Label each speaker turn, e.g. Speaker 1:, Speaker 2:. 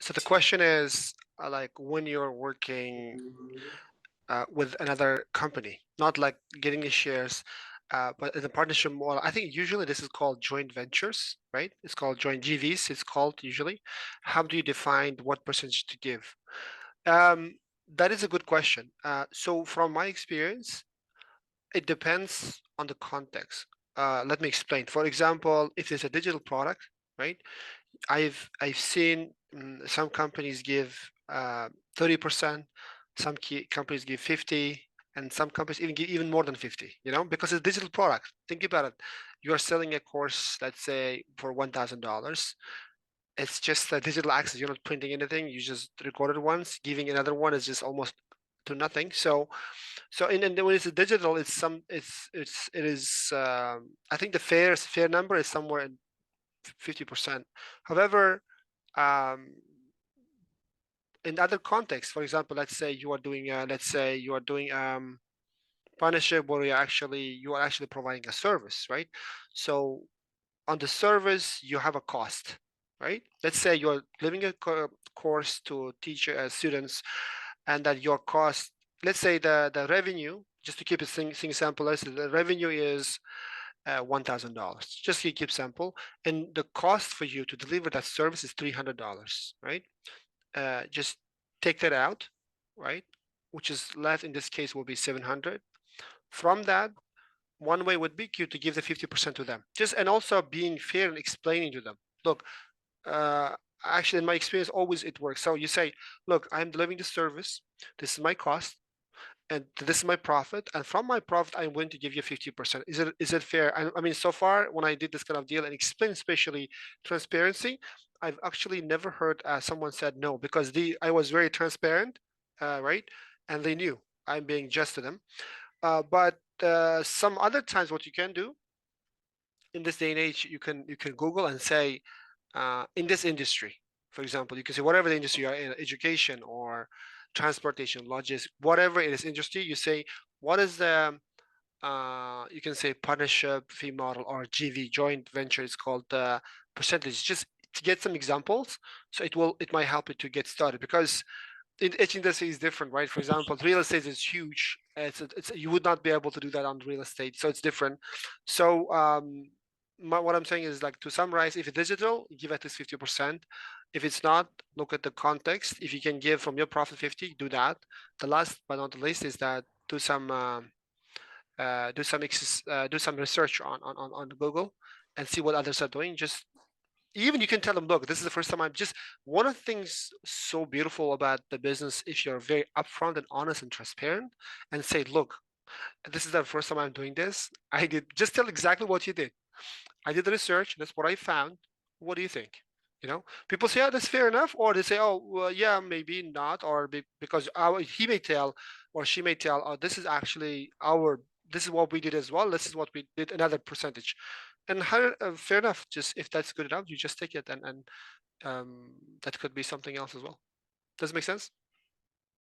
Speaker 1: So the question is, like when you're working with another company, not like getting the shares, but in the partnership model. I think usually this is called joint ventures, right? It's called joint GVs. It's called usually. How do you define what percentage to give? That is a good question. So from my experience, it depends on the context. Let me explain. For example, if there's a digital product, right? I've seen some companies give 30%, some companies give 50, and some companies even give even more than 50, because it's a digital product. Think about it. You are selling a course, let's say, for $1,000. It's just a digital access. You're not printing anything. You just record it once. Giving another one is just almost to nothing. So and when it's a digital, it is I think the fair number is somewhere in 50%. However, um, in other contexts, for example, let's say you are doing partnership where you are actually providing a service, right? So on the service, you have a cost, right? Let's say you're giving a course to teach students, and that your cost, let's say the revenue, just to keep it thing simple, let's say the revenue is $1,000. Just to keep simple, and the cost for you to deliver that service is $300, right? Just take that out, right? Which is left in this case will be 700. From that, one way would be you to give the 50% to them. Just and also being fair and explaining to them. Look, actually, in my experience, always it works. So you say, look, I'm delivering the service. This is my cost, and this is my profit. And from my profit, I'm going to give you 50%. Is it fair? I mean, so far when I did this kind of deal and explain, especially transparency, I've actually never heard someone said no, because I was very transparent, right? And they knew I'm being just to them. But some other times, what you can do in this day and age, you can Google and say, in this industry, for example, you can say whatever the industry you are in, education or transportation, logistics, whatever it is industry, you say what is the you can say partnership fee model or GV, joint venture. It's called percentage. Just to get some examples, so it might help you to get started, because each industry is different, right? For example, real estate is huge. You would not be able to do that on real estate, so it's different. So what I'm saying is, like, to summarize, if it's digital, give at least 50%. If it's not, look at the context. If you can give from your profit 50, do that. The last but not the least is that do some research on Google and see what others are doing. Just even you can tell them, look, this is the first time I'm just one of the things so beautiful about the business, if you're very upfront and honest and transparent and say, look, this is the first time I'm doing this. I did just tell exactly what you did. I did the research. That's what I found. What do you think? People say, oh, that's fair enough. Or they say, oh, well, yeah, maybe not. Or because he may tell or she may tell, oh, this is actually this is what we did as well. This is what we did, another percentage. And fair enough. Just if that's good enough, you just take it. And that could be something else as well. Does it make sense?